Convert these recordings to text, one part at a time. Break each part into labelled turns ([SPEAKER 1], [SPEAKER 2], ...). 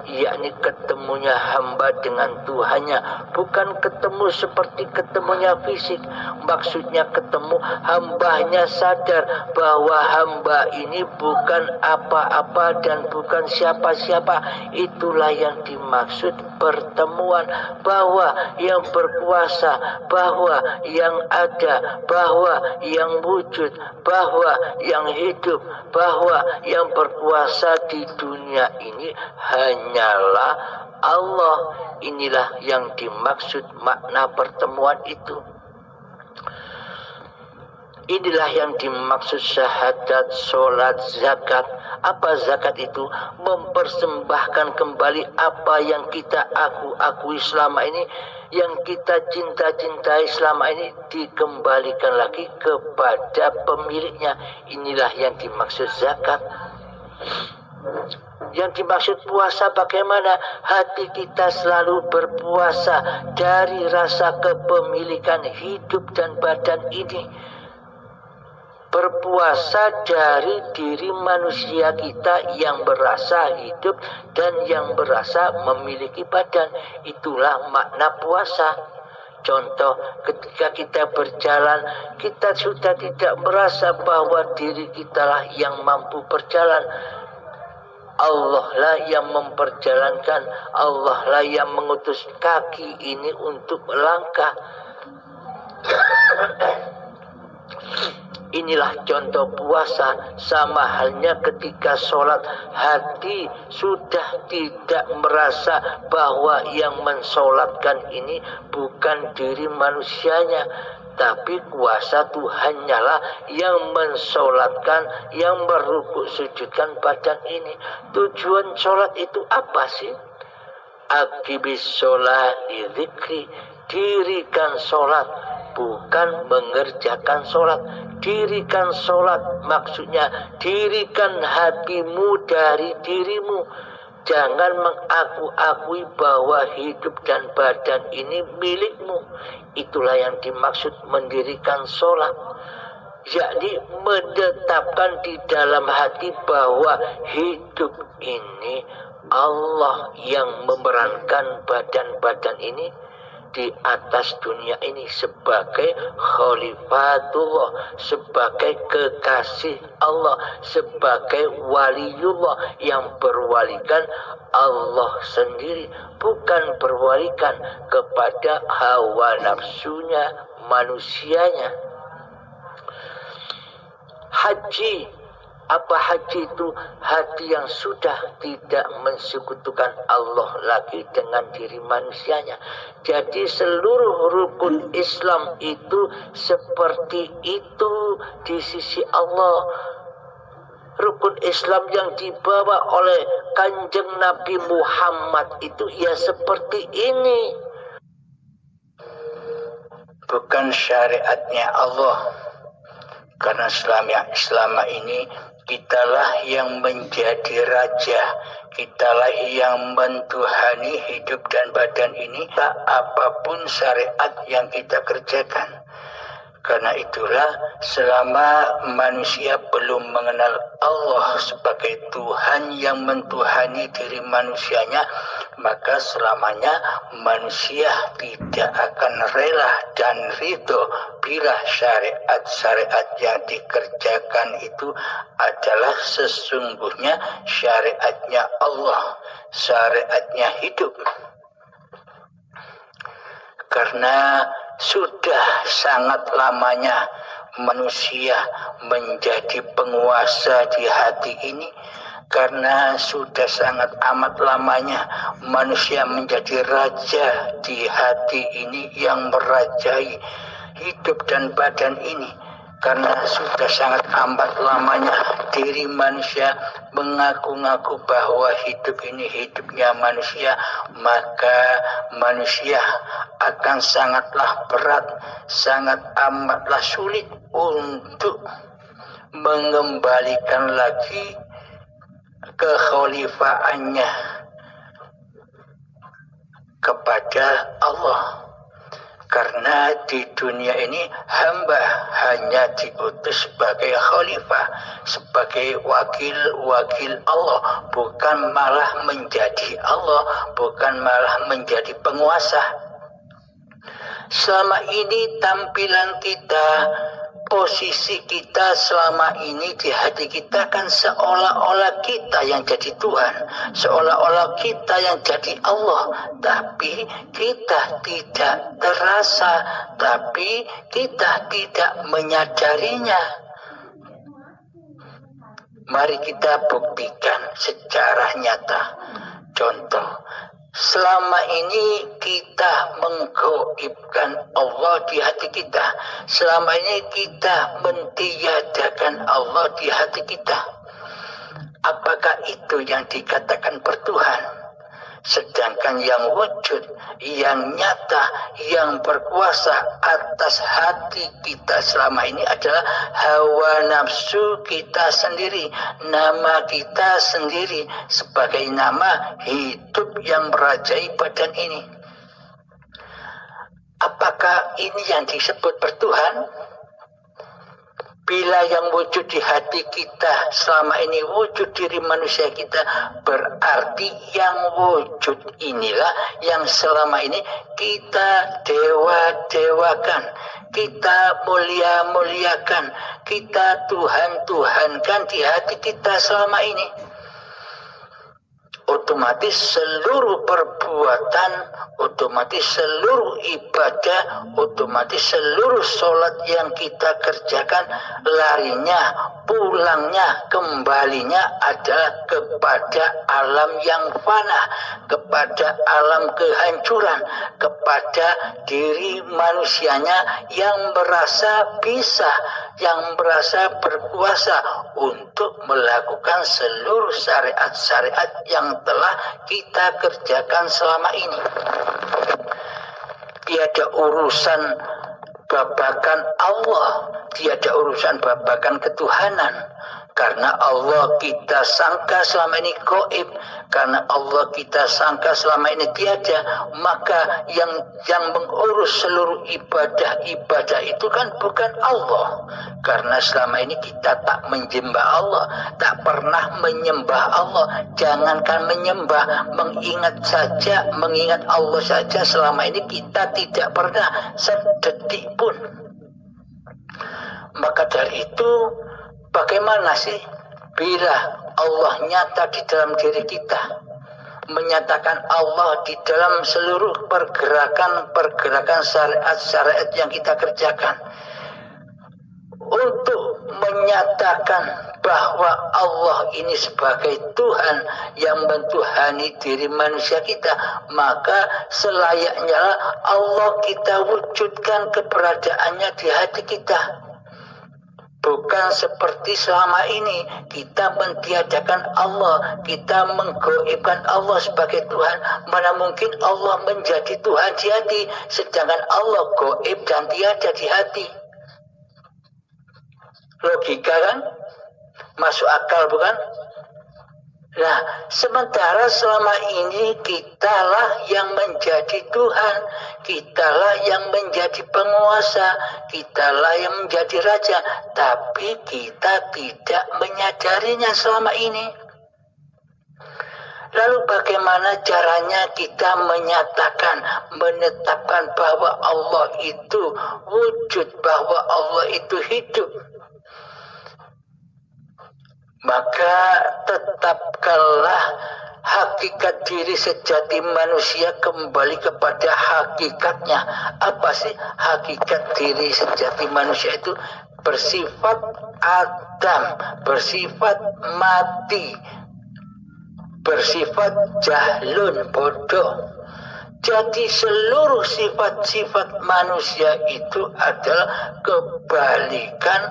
[SPEAKER 1] yakni ketemunya hamba dengan Tuhannya, bukan ketemu seperti ketemunya fisik. Maksudnya ketemu hambanya sadar bahwa hamba ini bukan apa-apa dan bukan siapa-siapa. Itulah yang dimaksud pertemuan, bahwa yang berkuasa, bahwa yang ada, bahwa yang wujud, bahwa yang hidup, bahwa yang berkuasa di dunia ini hanyalah Allah. Inilah yang dimaksud makna pertemuan itu. Inilah yang dimaksud syahadat, sholat, zakat. Apa zakat itu? Mempersembahkan kembali apa yang kita akui selama ini, yang kita cintai selama ini, dikembalikan lagi kepada pemiliknya. Inilah yang dimaksud zakat. Yang dimaksud puasa bagaimana? Hati kita selalu berpuasa dari rasa kepemilikan hidup dan badan ini. Berpuasa dari diri manusia kita yang berasa hidup dan yang berasa memiliki badan. Itulah makna puasa. Contoh, ketika kita berjalan, kita sudah tidak merasa bahwa diri kita lah yang mampu berjalan. Allah lah yang memperjalankan, Allah lah yang mengutus kaki ini untuk melangkah. Inilah contoh puasa. Sama halnya ketika sholat, hati sudah tidak merasa bahwa yang mensolatkan ini bukan diri manusianya, tapi kuasa Tuhannya lah yang mensolatkan, yang merukuk sujudkan badan ini. Tujuan sholat itu apa sih? Aqibis sholat dzikri, dirikan sholat, bukan mengerjakan sholat. Dirikan sholat maksudnya dirikan hatimu dari dirimu. Jangan mengaku-akui bahwa hidup dan badan ini milikmu. Itulah yang dimaksud mendirikan sholat. Yakni menetapkan di dalam hati bahwa hidup ini Allah yang memerankan badan-badan ini di atas dunia ini sebagai khalifatullah, sebagai kekasih Allah, sebagai waliullah yang berwalikan Allah sendiri, bukan berwalikan kepada hawa nafsunya manusianya. Haji, apa haji itu? Hati yang sudah tidak mensekutukan Allah lagi dengan diri manusianya. Jadi seluruh rukun Islam itu seperti itu di sisi Allah. Rukun Islam yang dibawa oleh Kanjeng Nabi Muhammad itu ya seperti ini. Bukan syariatnya Allah. Karena selama ini kitalah yang menjadi raja, kitalah yang mentuhani hidup dan badan ini, apapun syariat yang kita kerjakan. Karena itulah selama manusia belum mengenal Allah sebagai Tuhan yang mentuhani diri manusianya, maka selamanya manusia tidak akan rela dan ridho bila syariat-syariat yang dikerjakan itu adalah sesungguhnya syariatnya Allah, syariatnya hidup. Karena sudah sangat lamanya manusia menjadi penguasa di hati ini, karena sudah sangat amat lamanya manusia menjadi raja di hati ini yang merajai hidup dan badan ini. Karena sudah sangat amat lamanya diri manusia mengaku-ngaku bahwa hidup ini hidupnya manusia, maka manusia akan sangatlah berat, sangat amatlah sulit untuk mengembalikan lagi kekhalifaannya kepada Allah. Karena di dunia ini hamba hanya diutus sebagai khalifah, sebagai wakil Allah, bukan malah menjadi Allah, bukan malah menjadi penguasa. Selama ini tampilan kita, posisi kita selama ini di hati kita kan seolah-olah kita yang jadi Tuhan, seolah-olah kita yang jadi Allah, tapi kita tidak terasa, tapi kita tidak menyadarinya. Mari kita buktikan secara nyata. Contoh, selama ini kita menggaibkan Allah di hati kita. Selama ini kita mentiadakan Allah di hati kita. Apakah itu yang dikatakan bertuhan? Sedangkan yang wujud, yang nyata, yang berkuasa atas hati kita selama ini adalah hawa nafsu kita sendiri, nama kita sendiri sebagai nama hidup yang merajai badan ini. Apakah ini yang disebut bertuhan? Bila yang wujud di hati kita selama ini wujud diri manusia kita, berarti yang wujud inilah yang selama ini kita dewa-dewakan, kita mulia-muliakan, kita Tuhan-Tuhankan di hati kita selama ini. Otomatis seluruh perbuatan, otomatis seluruh ibadah, otomatis seluruh sholat yang kita kerjakan, larinya, pulangnya, kembalinya adalah kepada alam yang fana, kepada alam kehancuran, kepada diri manusianya yang merasa bisa, yang merasa berkuasa untuk melakukan seluruh syariat-syariat yang telah kita kerjakan selama ini. Tiada urusan babakan Allah, tiada urusan babakan ketuhanan. Karena Allah kita sangka selama ini gaib, karena Allah kita sangka selama ini tiada, maka yang mengurus seluruh ibadah itu kan bukan Allah. Karena selama ini kita tak menyembah Allah, tak pernah menyembah Allah. Jangankan menyembah, mengingat Allah saja selama ini kita tidak pernah sedetik pun. Maka dari itu, bagaimana sih bila Allah nyata di dalam diri kita, menyatakan Allah di dalam seluruh pergerakan syariat-syariat yang kita kerjakan, untuk menyatakan bahwa Allah ini sebagai Tuhan yang mentuhani diri manusia kita, maka selayaknya Allah kita wujudkan keberadaannya di hati kita. Bukan seperti selama ini kita mentiadakan Allah, kita menggaibkan Allah sebagai Tuhan. Mana mungkin Allah menjadi Tuhan di hati, sedangkan Allah gaib dan tiada di hati. Logika kan? Masuk akal bukan? Nah, sementara selama ini kitalah yang menjadi Tuhan, kitalah yang menjadi penguasa, kitalah yang menjadi raja, tapi kita tidak menyadarinya selama ini. Lalu bagaimana caranya kita menyatakan, menetapkan bahwa Allah itu wujud, bahwa Allah itu hidup? Maka tetapkanlah hakikat diri sejati manusia kembali kepada hakikatnya. Apa sih hakikat diri sejati manusia itu? Bersifat adam, bersifat mati, bersifat jahlun, bodoh. Jadi seluruh sifat-sifat manusia itu adalah kebalikan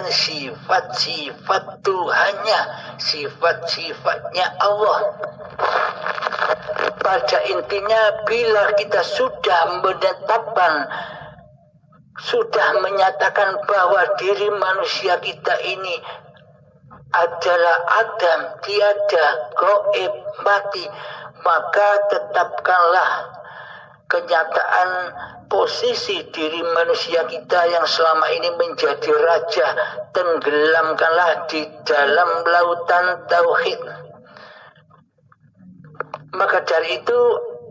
[SPEAKER 1] sifat-sifat Tuhannya, sifat-sifatnya Allah. Pada intinya, bila kita sudah menetapkan, sudah menyatakan bahwa diri manusia kita ini adalah adam, tiada, gaib, mati, maka tetapkanlah kenyataan posisi diri manusia kita yang selama ini menjadi raja, tenggelamkanlah di dalam lautan tauhid. Maka dari itu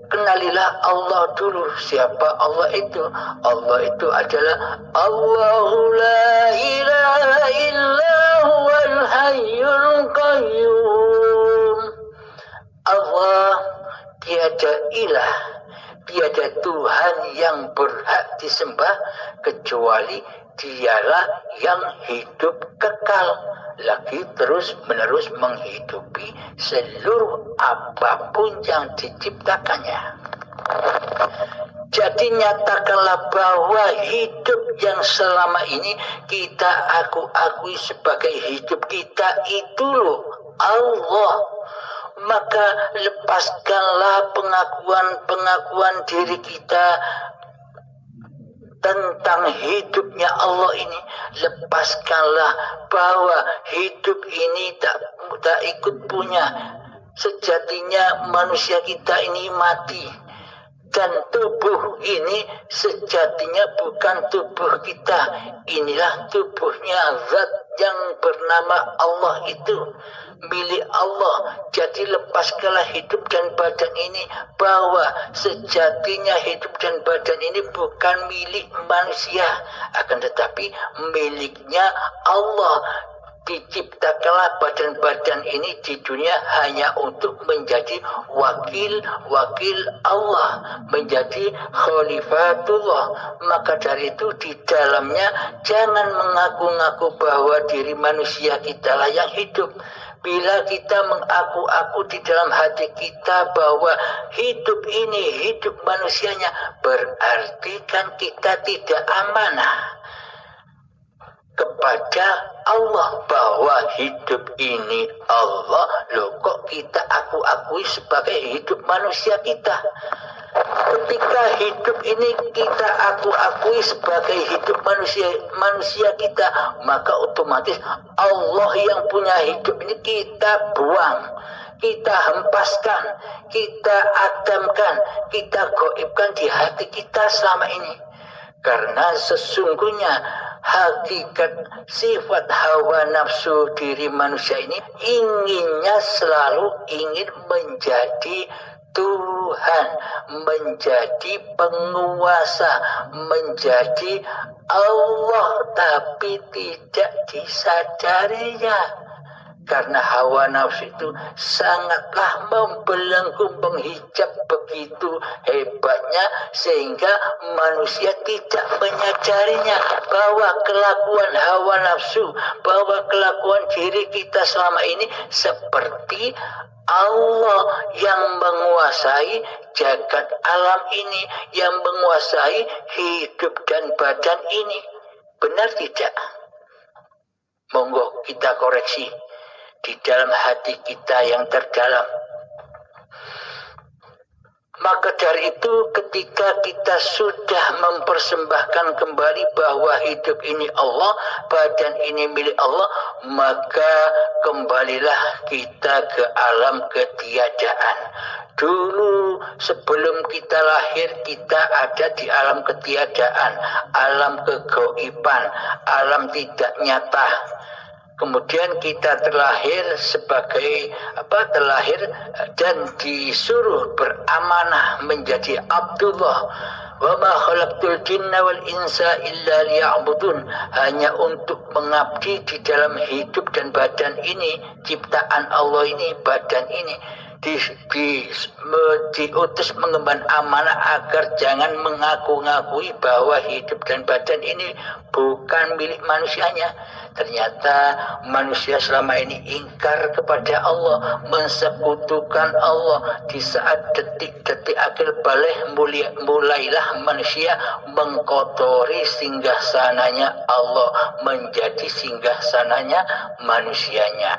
[SPEAKER 1] kenalilah Allah dulu. Siapa Allah itu? Allah itu adalah Allahu la ilaha illa huwal hayyul qayyum. Allah tiada ilah, tiada Tuhan yang berhak disembah kecuali Dialah yang hidup kekal, lagi terus menerus menghidupi seluruh apapun yang diciptakannya. Jadi nyatakanlah bahwa hidup yang selama ini kita akui sebagai hidup kita itu loh Allah. Maka lepaskanlah pengakuan diri kita tentang hidupnya Allah ini. Lepaskanlah bahwa hidup ini tak ikut punya. Sejatinya manusia kita ini mati, dan tubuh ini sejatinya bukan tubuh kita. Inilah tubuhnya zat yang bernama Allah itu, milik Allah. Jadi lepaskanlah hidup dan badan ini, bahwa sejatinya hidup dan badan ini bukan milik manusia, akan tetapi miliknya Allah. Diciptakanlah badan-badan ini di dunia hanya untuk menjadi wakil Allah, menjadi khalifatullah. Maka dari itu di dalamnya jangan mengaku-ngaku bahwa diri manusia kita lah yang hidup. Bila kita mengaku-aku di dalam hati kita bahwa hidup ini hidup manusianya, berarti kan kita tidak amanah kepada Allah bahwa hidup ini Allah. Loh, kok kita akui sebagai hidup manusia kita? Ketika hidup ini kita akui sebagai hidup manusia kita, maka otomatis Allah yang punya hidup ini kita buang, kita hempaskan, kita adamkan, kita gaibkan di hati kita selama ini. Karena sesungguhnya hakikat sifat hawa nafsu diri manusia ini inginnya selalu ingin menjadi Tuhan, menjadi penguasa, menjadi Allah, tapi tidak disadarinya. Karena hawa nafsu itu sangatlah membelenggu, menghijab begitu hebatnya, sehingga manusia tidak menyadarinya bahwa kelakuan hawa nafsu, bahwa kelakuan diri kita selama ini seperti Allah yang menguasai jagat alam ini, yang menguasai hidup dan badan ini. Benar tidak? Monggo kita koreksi di dalam hati kita yang terdalam. Maka dari itu ketika kita sudah mempersembahkan kembali bahwa hidup ini Allah, badan ini milik Allah, maka kembalilah kita ke alam ketiadaan. Dulu sebelum kita lahir kita ada di alam ketiadaan, alam kegoiban, alam tidak nyata. Kemudian kita terlahir terlahir dan disuruh beramanah menjadi Abdullah. Wa ma khalaqtul jinna wal insa illa liya'budun, hanya untuk mengabdi di dalam hidup dan badan ini, ciptaan Allah ini, badan ini. Diutus mengemban amanah agar jangan mengaku-ngakui bahwa hidup dan badan ini bukan milik manusianya. Ternyata manusia selama ini ingkar kepada Allah, mensekutukan Allah. Di saat detik-detik akhir balik mulailah manusia mengkotori singgasananya Allah, menjadi singgasananya manusianya.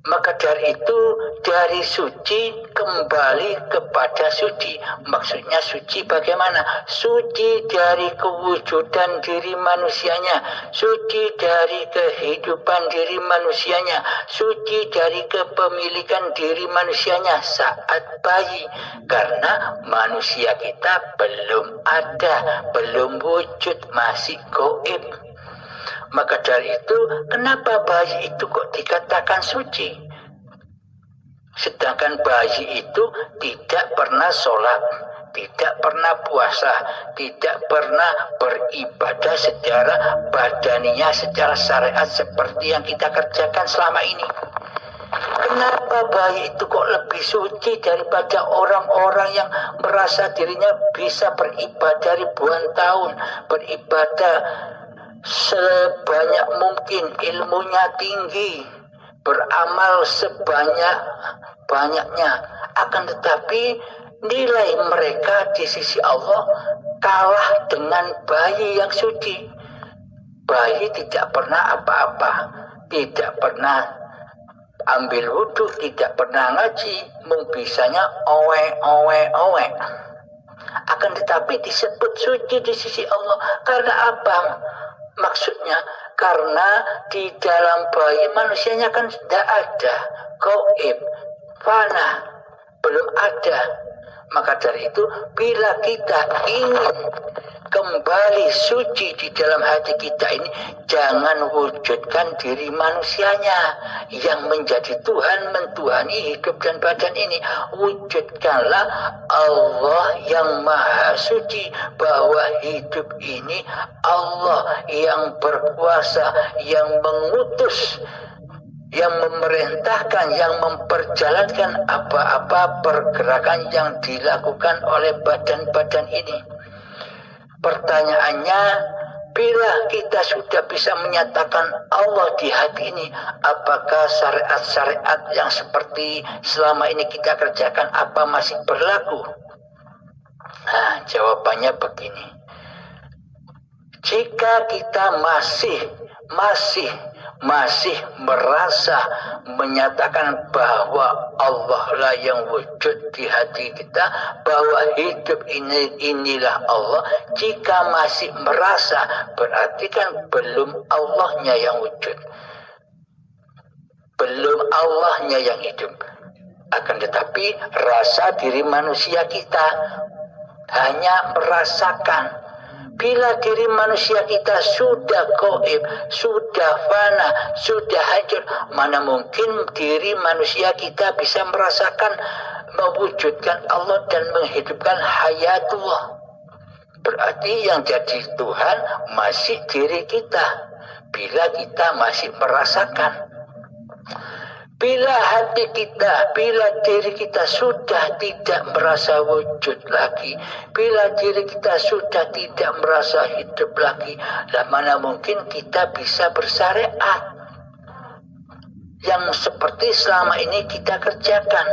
[SPEAKER 1] Maka dari itu dari suci kembali kepada suci. Maksudnya suci bagaimana? Suci dari kewujudan diri manusianya, suci dari kehidupan diri manusianya, suci dari kepemilikan diri manusianya saat bayi. Karena manusia kita belum ada, belum wujud, masih gaib. Maka dari itu, kenapa bayi itu kok dikatakan suci? Sedangkan bayi itu tidak pernah sholat, tidak pernah puasa, tidak pernah beribadah secara badaniah, secara syariat seperti yang kita kerjakan selama ini. Kenapa bayi itu kok lebih suci daripada orang-orang yang merasa dirinya bisa beribadah ribuan tahun, beribadah sebanyak mungkin, ilmunya tinggi, beramal sebanyak-banyaknya, akan tetapi nilai mereka di sisi Allah kalah dengan bayi yang suci. Bayi tidak pernah apa-apa, tidak pernah ambil wudhu, tidak pernah ngaji, bisanya owe. Akan tetapi disebut suci di sisi Allah. Karena apa? Maksudnya karena di dalam bayi manusianya kan tidak ada, gaib, fana, belum ada. Maka dari itu bila kita ingin kembali suci di dalam hati kita ini, jangan wujudkan diri manusianya yang menjadi Tuhan, mentuhani hidup dan badan ini. Wujudkanlah Allah yang maha suci, bahwa hidup ini Allah yang berkuasa, yang mengutus, yang memerintahkan, yang memperjalankan apa-apa pergerakan yang dilakukan oleh badan-badan ini. Pertanyaannya, bila kita sudah bisa menyatakan Allah di hati ini, apakah syariat-syariat yang seperti selama ini kita kerjakan apa masih berlaku? Nah, jawabannya begini. Jika kita masih merasa menyatakan bahwa Allah lah yang wujud di hati kita, bahwa hidup inilah Allah, jika masih merasa, berarti kan belum Allahnya yang wujud, belum Allahnya yang hidup. Akan tetapi rasa diri manusia kita hanya merasakan. Bila diri manusia kita sudah gaib, sudah fana, sudah hancur, mana mungkin diri manusia kita bisa merasakan, mewujudkan Allah dan menghidupkan hayatullah. Berarti yang jadi Tuhan masih diri kita. Bila kita masih merasakan. Bila hati kita, bila diri kita sudah tidak merasa wujud lagi, bila diri kita sudah tidak merasa hidup lagi, lah mana mungkin kita bisa bersyariat yang seperti selama ini kita kerjakan.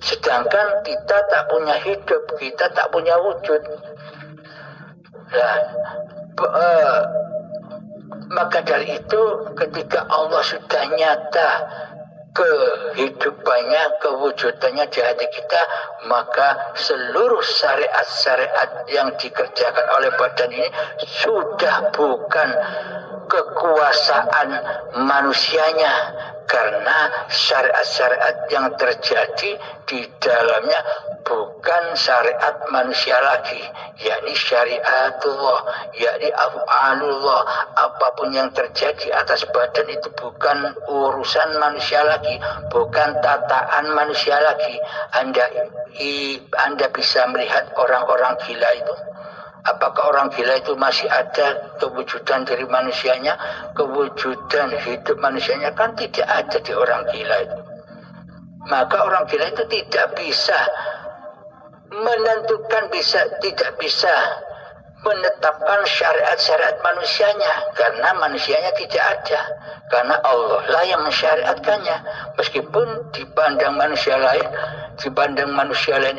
[SPEAKER 1] Sedangkan kita tak punya hidup, kita tak punya wujud. Nah, maka dari itu ketika Allah sudah nyata kehidupannya, kewujudannya di hati kita, maka seluruh syariat-syariat yang dikerjakan oleh badan ini sudah bukan kekuasaan manusianya, karena syariat-syariat yang terjadi di dalamnya bukan syariat manusia lagi, yakni syariatullah, yakni af'alullah. Apapun yang terjadi atas badan itu bukan urusan manusia lagi, bukan tataan manusia lagi. Anda bisa melihat orang-orang gila itu. Apakah orang gila itu masih ada kewujudan dari manusianya, kewujudan hidup manusianya? Kan tidak ada di orang gila itu. Maka orang gila itu tidak bisa menentukan, tidak bisa menetapkan syariat-syariat manusianya, karena manusianya tidak ada, karena Allah lah yang mensyariatkannya. Meskipun dipandang manusia lain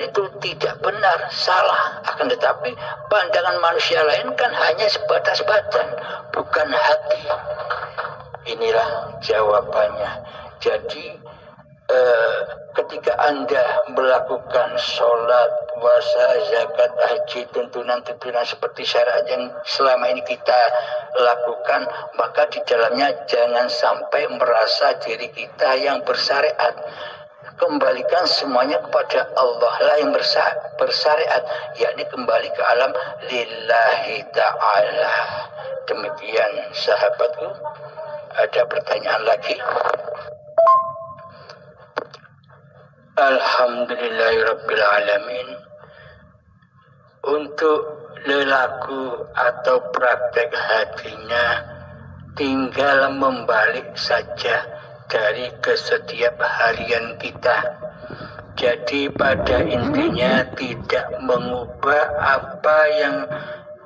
[SPEAKER 1] itu tidak benar, salah, akan tetapi pandangan manusia lain kan hanya sebatas badan, bukan hati. Inilah jawabannya. Jadi ketika Anda melakukan sholat, puasa, zakat, haji, tuntunan-tuntunan seperti syariat yang selama ini kita lakukan, maka di dalamnya jangan sampai merasa diri kita yang bersyariat. Kembalikan semuanya kepada Allah lah yang bersyariat, yakni kembali ke alam lillahi ta'ala. Demikian sahabatku. Ada pertanyaan lagi? Alhamdulillahirrabbilalamin. Untuk lelaku atau praktek hatinya tinggal membalik saja dari kesetiap harian kita. Jadi pada intinya tidak mengubah apa yang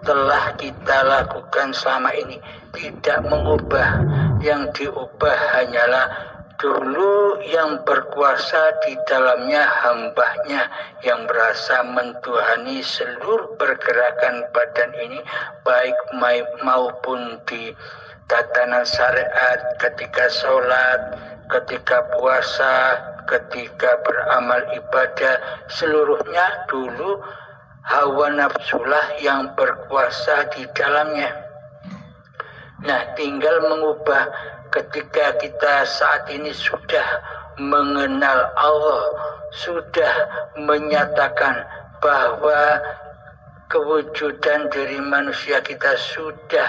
[SPEAKER 1] telah kita lakukan selama ini. Tidak mengubah. Yang diubah hanyalah dulu yang berkuasa di dalamnya hambanya yang merasa mentuhani seluruh pergerakan badan ini, baik maupun di tatanan syariat, ketika sholat, ketika puasa, ketika beramal ibadah, seluruhnya dulu hawa nafsulah yang berkuasa di dalamnya. Nah, tinggal mengubah ketika kita saat ini sudah mengenal Allah, sudah menyatakan bahwa kewujudan dari manusia kita sudah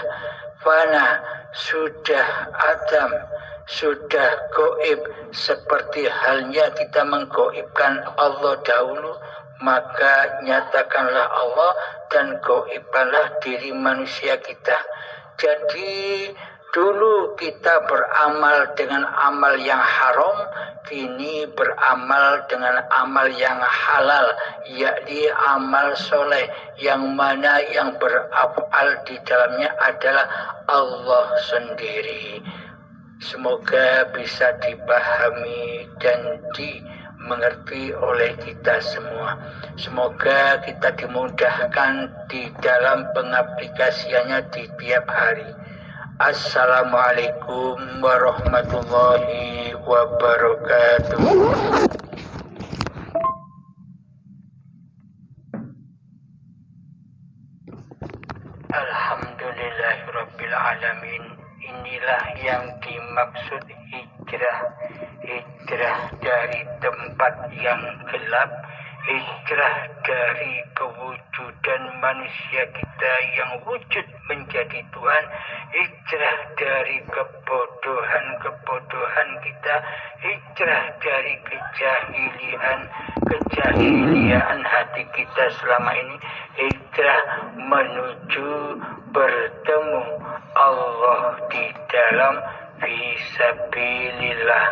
[SPEAKER 1] fana, sudah adam, sudah goib, seperti halnya kita menggoibkan Allah dahulu, maka nyatakanlah Allah dan goibkanlah diri manusia kita. Jadi dulu kita beramal dengan amal yang haram, kini beramal dengan amal yang halal, yakni amal soleh, yang mana yang berafal di dalamnya adalah Allah sendiri. Semoga bisa dipahami dan dimengerti oleh kita semua. Semoga kita dimudahkan di dalam pengaplikasiannya di tiap hari. Assalamualaikum warahmatullahi wabarakatuh. Alhamdulillahirrabbilalamin. Inilah yang dimaksud hijrah. Hijrah dari tempat yang gelap, hijrah dari kewujudan manusia kita yang wujud menjadi Tuhan, hijrah dari kebodohan kita, hijrah dari kejahilian hati kita selama ini, hijrah menuju bertemu Allah di dalam fisabilillah.